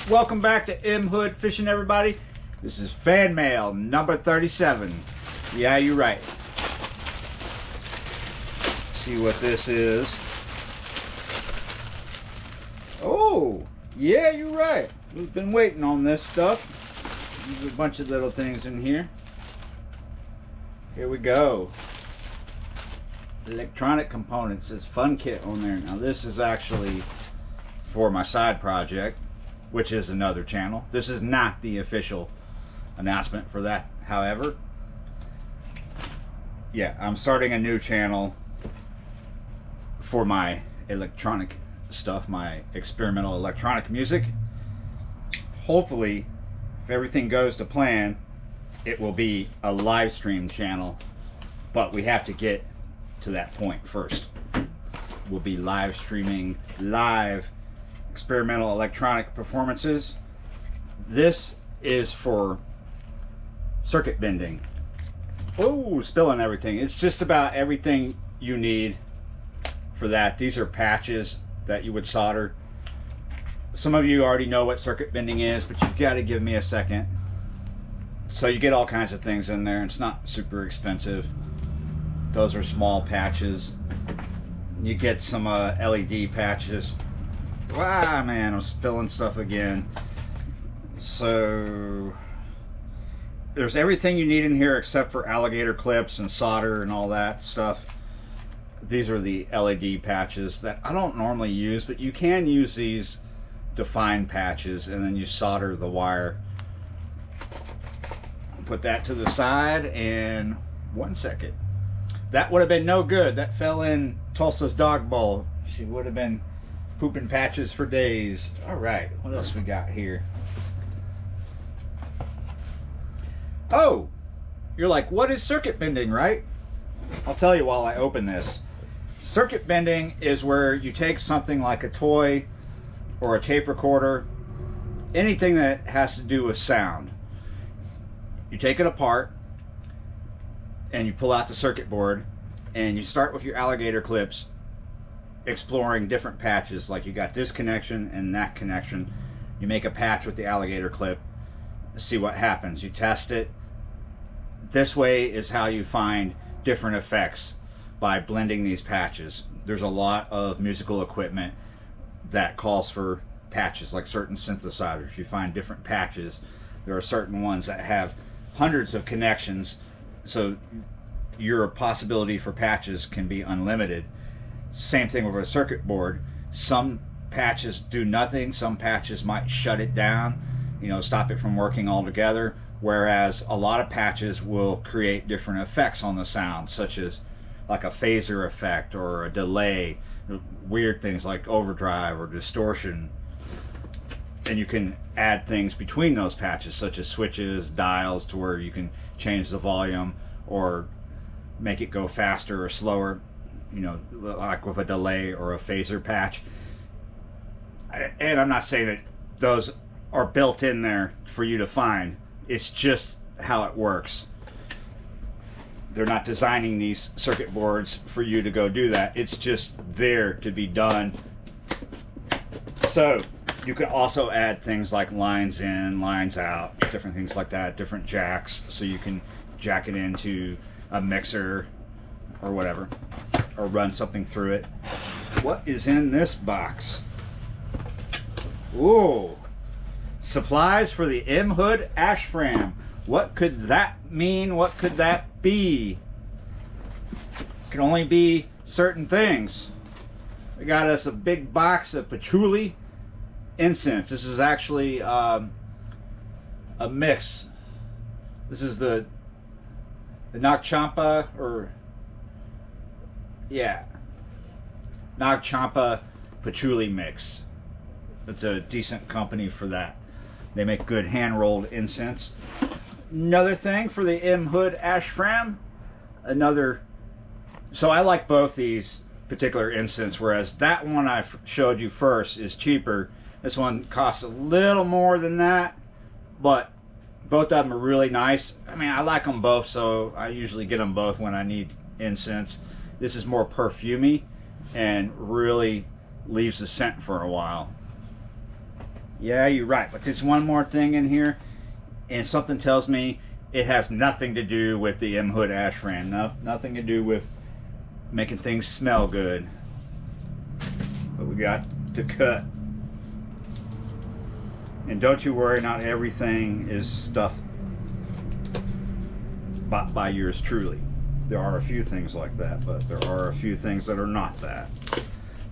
Welcome back to M Hood Fishing, everybody. This is fan mail number 37. Yeah, you're right. See what this is. Oh, yeah, you're right. We've been waiting on this stuff. There's a bunch of little things in here. Here we go. Electronic components. It's fun kit on there. Now this is actually for my side project, which is another channel. This is not the official announcement for that, however. Yeah, I'm starting a new channel for my electronic stuff, my experimental electronic music. Hopefully, if everything goes to plan, it will be a live stream channel, but we have to get to that point first. We'll be live streaming live experimental electronic performances. This is for circuit bending. Oh, spilling everything. It's just about everything you need for that. These are patches that you would solder. Some of you already know what circuit bending is, but you've got to give me a second. So you get all kinds of things in there. It's not super expensive. Those are small patches. You get some LED patches. Wow, man, I'm spilling stuff again. So there's everything you need in here except for alligator clips and solder and all that stuff. These are the LED patches that I don't normally use, but you can use these defined patches, and then you solder the wire. Put that to the side, and 1 second. That would have been no good. That fell in Tulsa's dog bowl. She would have been pooping patches for days. All right, what else we got here? Oh, you're like, what is circuit bending, right? I'll tell you while I open this. Circuit bending is where you take something like a toy or a tape recorder, anything that has to do with sound. You take it apart and you pull out the circuit board and you start with your alligator clips, exploring different patches. Like you got this connection and that connection. You make a patch with the alligator clip, see what happens. You test it. This way is how you find different effects, by blending these patches. There's a lot of musical equipment that calls for patches, like certain synthesizers. You find different patches. There are certain ones that have hundreds of connections, so your possibility for patches can be unlimited. Same thing with a circuit board. Some patches do nothing. Some patches might shut it down, stop it from working altogether, whereas a lot of patches will create different effects on the sound, such as like a phaser effect or a delay, weird things like overdrive or distortion. And you can add things between those patches, such as switches, dials, to where you can change the volume or make it go faster or slower, like with a delay or a phaser patch. And I'm not saying that those are built in there for you to find. It's just how it works. They're not designing these circuit boards for you to go do that. It's just there to be done. So you can also add things like lines in, lines out, different things like that, different jacks, so you can jack it into a mixer or whatever, or run something through it. What is in this box? Ooh, supplies for the M Hood Ashram. What could that mean? What could that be? It can only be certain things. We got us a big box of patchouli incense. This is actually a mix. This is the Nag Champa, Nag Champa patchouli mix. It's a decent company for that. They make good hand-rolled incense. Another thing for the M Hood Ashram, so I like both these particular incense, whereas that one I showed you first is cheaper. This one costs a little more than that, but both of them are really nice. I mean, I like them both, so I usually get them both when I need incense. This is more perfumey and really leaves the scent for a while. Yeah, you're right. But there's one more thing in here, and something tells me it has nothing to do with the M Hood ash fran. No, nothing to do with making things smell good. But we got to cut. And don't you worry, not everything is stuff bought by yours truly. There are a few things like that, but there are a few things that are not that.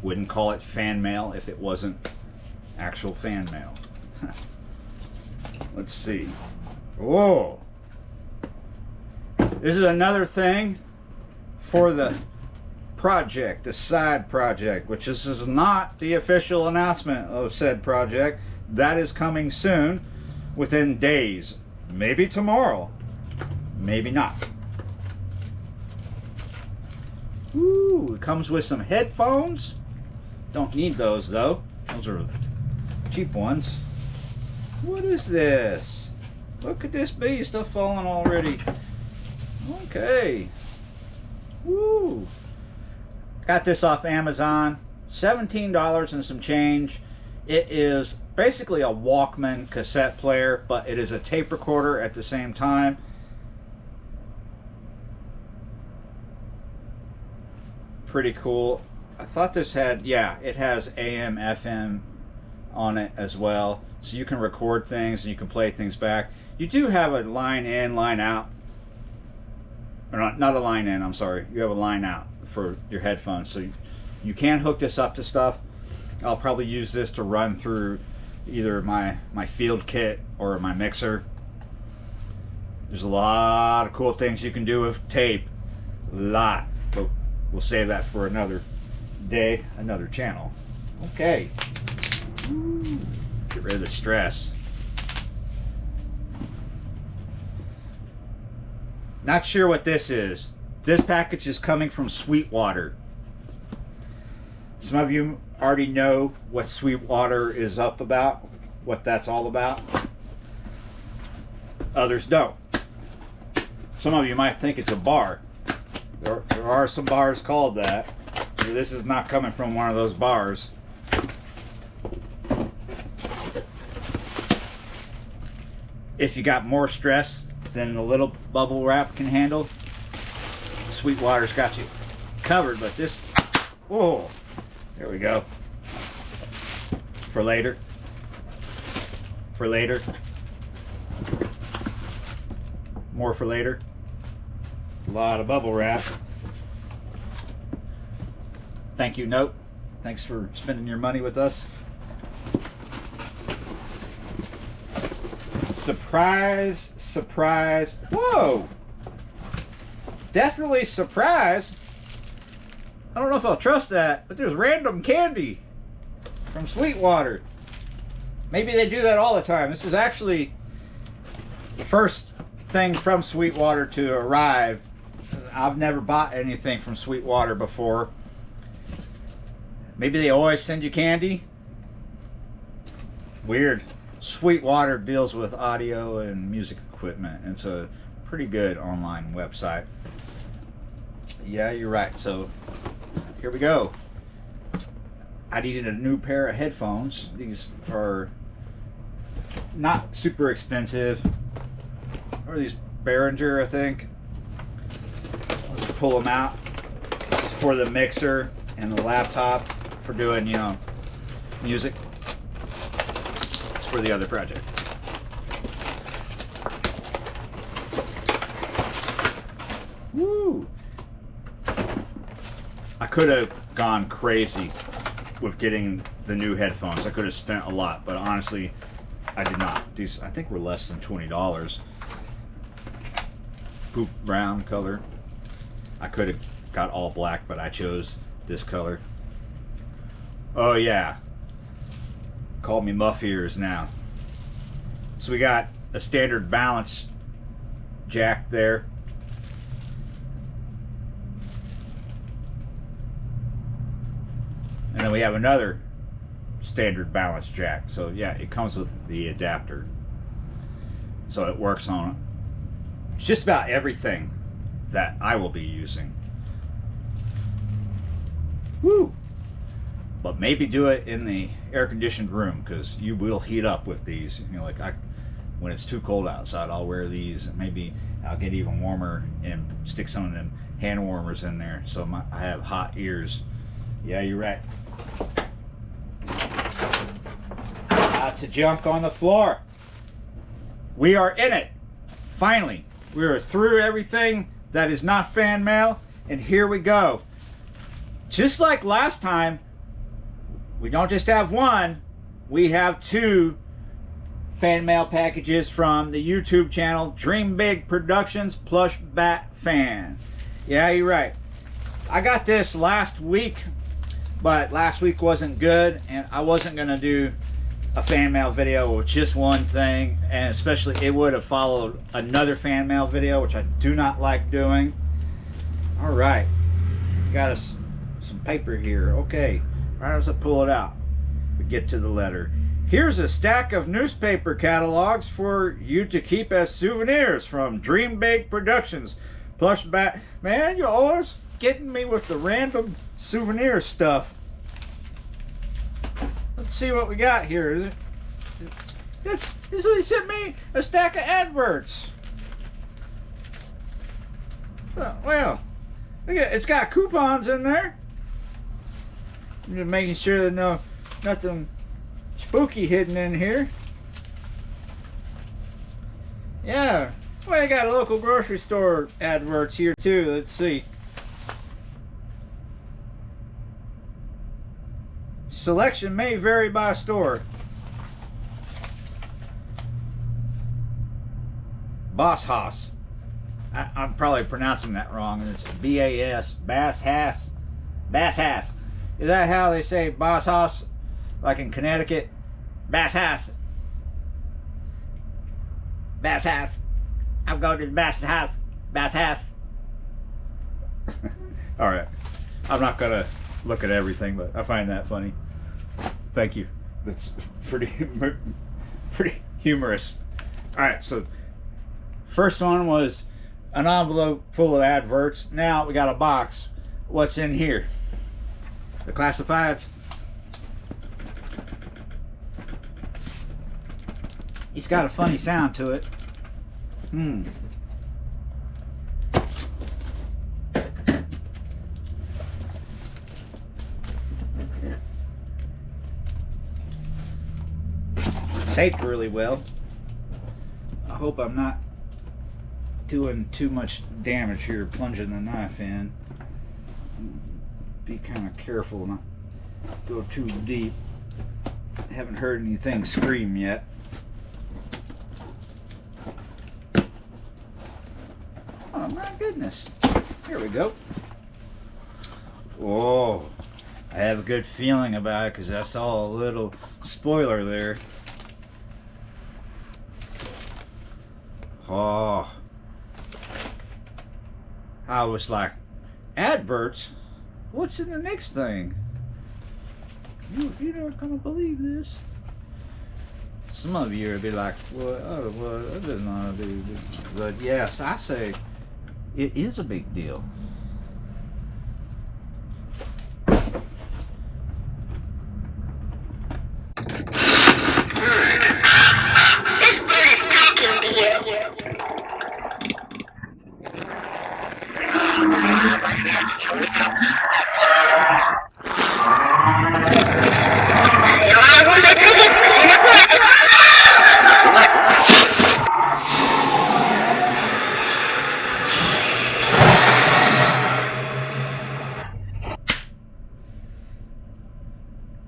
Wouldn't call it fan mail if it wasn't actual fan mail. Let's see. Whoa! This is another thing for the project, the side project, which this is not the official announcement of said project. That is coming soon, within days. Maybe tomorrow. Maybe not. Ooh, it comes with some headphones. Don't need those though. Those are cheap ones. What is this? What could this be? Stuff falling already. Okay. Woo. Got this off Amazon. $17 and some change. It is basically a Walkman cassette player, but it is a tape recorder at the same time. Pretty cool. I thought this had, yeah, it has AM, FM on it as well. So you can record things and you can play things back. You do have a line in, line out. Or not a line in, I'm sorry. You have a line out for your headphones. So you can hook this up to stuff. I'll probably use this to run through either my field kit or my mixer. There's a lot of cool things you can do with tape. A lot. But we'll save that for another day, another channel. Okay. Ooh, get rid of the stress. Not sure what this is. This package is coming from Sweetwater. Some of you already know what Sweetwater is up about, what that's all about. Others don't. Some of you might think it's a bar. There are some bars called that. So this is not coming from one of those bars. If you got more stress than the little bubble wrap can handle, Sweetwater's got you covered. But this, whoa, there we go. For later. For later. More for later. A lot of bubble wrap. Thank you note. Thanks for spending your money with us. Surprise, surprise. Whoa! Definitely surprise. I don't know if I'll trust that, but there's random candy from Sweetwater. Maybe they do that all the time. This is actually the first thing from Sweetwater to arrive. I've never bought anything from Sweetwater before. Maybe they always send you candy? Weird. Sweetwater deals with audio and music equipment. It's a pretty good online website. Yeah, you're right. So here we go. I needed a new pair of headphones. These are not super expensive. What are these? Behringer, I think. Let's pull them out. This is for the mixer and the laptop for doing, you know, music. It's for the other project. Woo! I could have gone crazy with getting the new headphones. I could have spent a lot, but honestly, I did not. These, I think, were less than $20. Poop brown color. I could have got all black, but I chose this color. Oh yeah. Call me muff ears now. So we got a standard balance jack there. And then we have another standard balance jack. So yeah, it comes with the adapter. So it works on just about everything that I will be using. Woo! but maybe do it in the air-conditioned room, because you will heat up with these. You know, like when it's too cold outside, I'll wear these, and maybe I'll get even warmer and stick some of them hand warmers in there, so I have hot ears. Yeah, you're right. Lots of junk on the floor. We are in it. Finally, we are through everything that is not fan mail, and here we go. Just like last time, we don't just have one, we have two fan mail packages from the YouTube channel Dream Big Productions Plush Bat Fan. Yeah, you're right. I got this last week, but last week wasn't good, and I wasn't going to do a fan mail video with just one thing, and especially it would have followed another fan mail video, which I do not like doing. All right, got us some paper here. Okay, right as I pull it out, we get to the letter. Here's a stack of newspaper catalogs for you to keep as souvenirs from Dream Big Productions Plush Bat. Man, you're always getting me with the random souvenir stuff. Let's see what we got here. This he sent me a stack of adverts. Well, look at, it's got coupons in there. I'm just making sure that nothing spooky hidden in here. Yeah, well, they got local grocery store adverts here too. Let's see. Selection may vary by store. Boss Haas. I'm probably pronouncing that wrong. It's B-A-S. Bass Haas. Bass Haas. Is that how they say Boss Haas? Like in Connecticut? Bass Haas. Bass Haas. I'm going to the Bass Haas. Bass Haas. All right. I'm not going to look at everything, but I find that funny. Thank you. That's pretty humorous. All right, so first one was an envelope full of adverts. Now we got a box. What's in here? The classifieds. It's got a funny sound to it. Taped really well. I hope I'm not doing too much damage here, plunging the knife in. Be kind of careful, not go too deep. Haven't heard anything scream yet. Oh my goodness. Here we go. Oh, I have a good feeling about it because I saw a little spoiler there. Oh, I was like, adverts? What's in the next thing? You're not gonna believe this. Some of you would be like, well, that doesn't want to do. But yes, I say it is a big deal.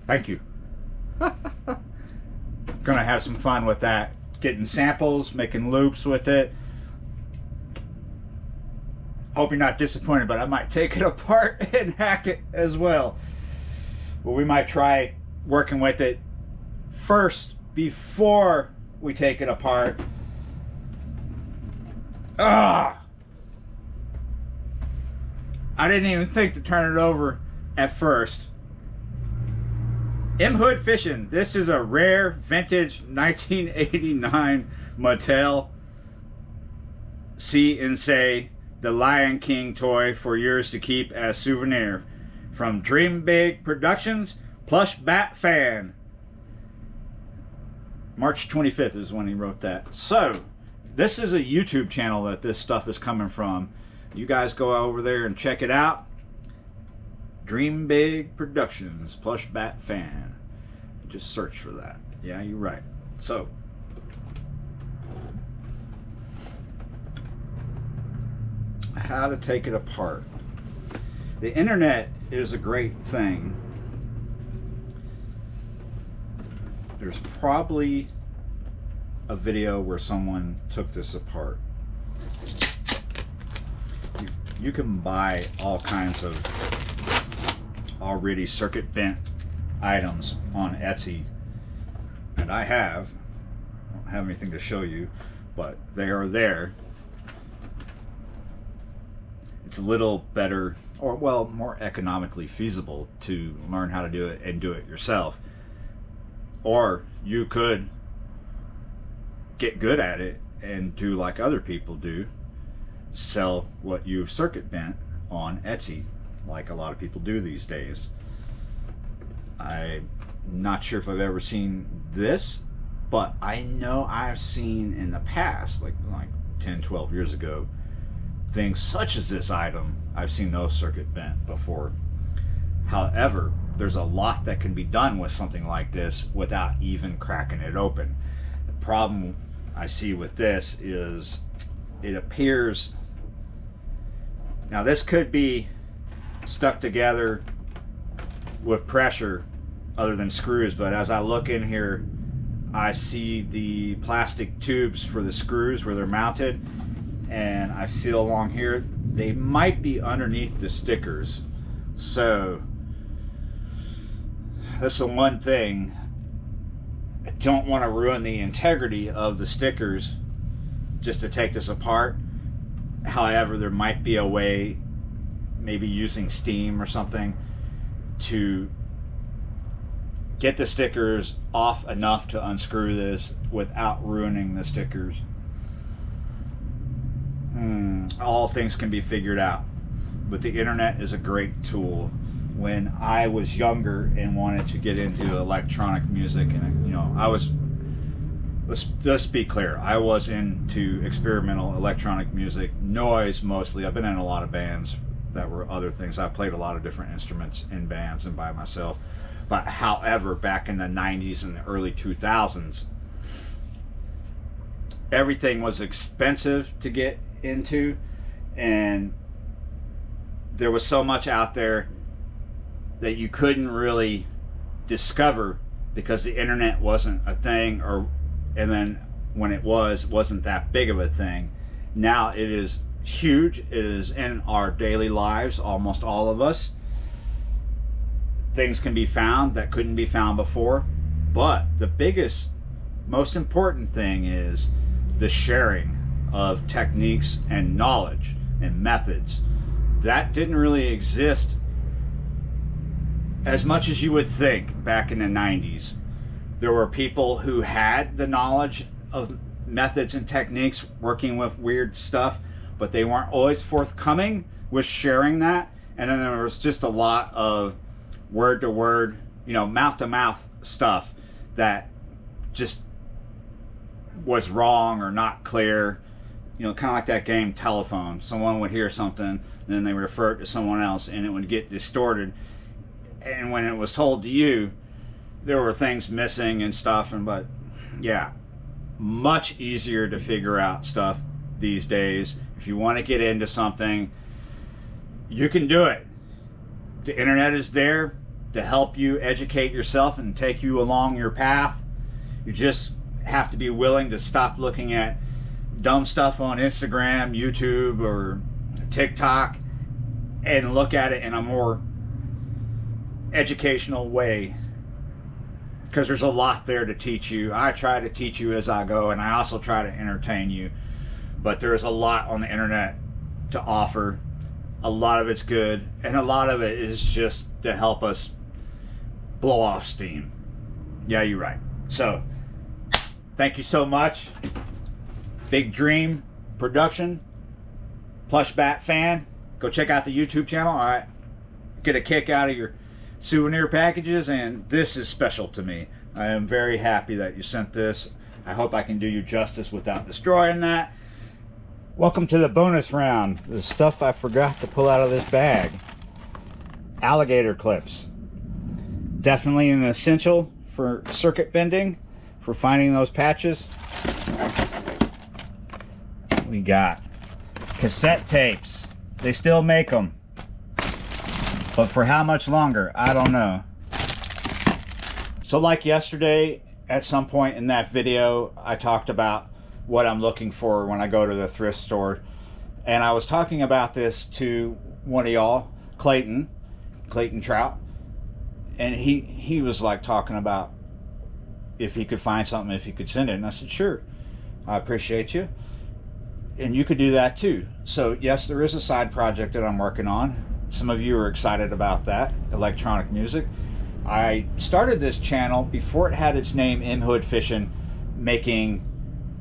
Thank you. Gonna have some fun with that. Getting samples, making loops with it. Hope you're not disappointed, but I might take it apart and hack it as well. Well, we might try working with it first before we take it apart. I didn't even think to turn it over at first. M Hood Fishing. This is a rare vintage 1989 Mattel See and Say the Lion King toy for yours to keep as souvenir from Dream Big Productions Plush Bat Fan. March 25th is when he wrote that. So, this is a YouTube channel that this stuff is coming from. You guys go over there and check it out. Dream Big Productions, Plush Bat Fan. Just search for that. Yeah, you're right. So, how to take it apart. The internet is a great thing. There's probably a video where someone took this apart. You can buy all kinds of already circuit bent items on Etsy, and I don't have anything to show you, but they are there. It's a little better, or well, more economically feasible to learn how to do it and do it yourself. Or you could get good at it and do like other people do, sell what you've circuit bent on Etsy, like a lot of people do these days. I'm not sure if I've ever seen this, but I know I've seen in the past, like 10, 12 years ago, things such as this item. I've seen those circuit bent before. However, there's a lot that can be done with something like this without even cracking it open. The problem I see with this is it appears, now this could be stuck together with pressure other than screws, but as I look in here, I see the plastic tubes for the screws where they're mounted, and I feel along here they might be underneath the stickers. So that's the one thing. I don't want to ruin the integrity of the stickers just to take this apart. However, there might be a way, maybe using steam or something, to get the stickers off enough to unscrew this without ruining the stickers. All things can be figured out, but the internet is a great tool. When I was younger and wanted to get into electronic music, and let's be clear, I was into experimental electronic music, noise mostly. I've been in a lot of bands that were other things. I played a lot of different instruments in bands and by myself. But however, back in the 90s and the early 2000s, everything was expensive to get into, and there was so much out there that you couldn't really discover because the internet wasn't a thing, and then when it wasn't that big of a thing. Now it is huge. It is in our daily lives, almost all of us. Things can be found that couldn't be found before, but the biggest, most important thing is the sharing of techniques and knowledge and methods. That didn't really exist as much as you would think back in the 90s. There were people who had the knowledge of methods and techniques working with weird stuff, but they weren't always forthcoming with sharing that. And then there was just a lot of word to word, mouth to mouth stuff that just was wrong or not clear. Kind of like that game Telephone. Someone would hear something, and then they refer it to someone else, and it would get distorted. And when it was told to you, there were things missing and stuff. But yeah, much easier to figure out stuff these days. If you want to get into something, you can do it. The internet is there to help you educate yourself and take you along your path. You just have to be willing to stop looking at dumb stuff on Instagram, YouTube, or TikTok, and look at it in a more educational way, because there's a lot there to teach you. I try to teach you as I go, and I also try to entertain you, but there's a lot on the internet to offer. A lot of it's good, and a lot of it is just to help us blow off steam. Yeah, you're right. So thank you so much. Big Dream Production, Plush Bat Fan. Go check out the YouTube channel. All right, get a kick out of your souvenir packages, and this is special to me. I am very happy that you sent this. I hope I can do you justice without destroying that. Welcome to the bonus round. The stuff I forgot to pull out of this bag. Alligator clips. Definitely an essential for circuit bending, for finding those patches. We got cassette tapes. They still make them, but for how much longer, I don't know. So like yesterday, at some point in that video, I talked about what I'm looking for when I go to the thrift store, and I was talking about this to one of y'all, Clayton Trout, and he was like talking about if he could find something, if he could send it, and I said sure, I appreciate you, and you could do that too. So yes, there is a side project that I'm working on. Some of you are excited about that, electronic music. I started this channel before it had its name, M Hood Fishing, making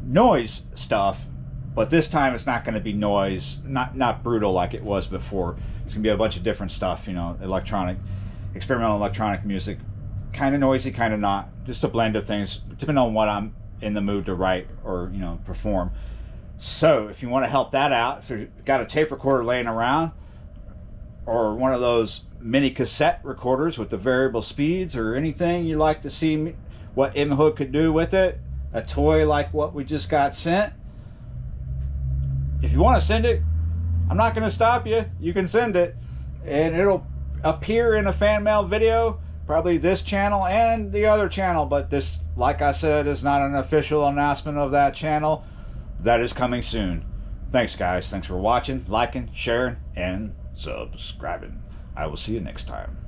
noise stuff, but this time it's not going to be noise, not brutal like it was before. It's going to be a bunch of different stuff, you know, experimental electronic music, kind of noisy, kind of not, just a blend of things depending on what I'm in the mood to write or, you know, perform. So if you want to help that out, if you've got a tape recorder laying around, or one of those mini cassette recorders with the variable speeds, or anything you'd like to see what M Hood could do with it, a toy like what we just got sent, if you want to send it, I'm not going to stop you. You can send it, and it'll appear in a fan mail video, probably this channel and the other channel, but this, like I said, is not an official announcement of that channel. That is coming soon. Thanks guys, thanks for watching, liking, sharing, and subscribing. I will see you next time.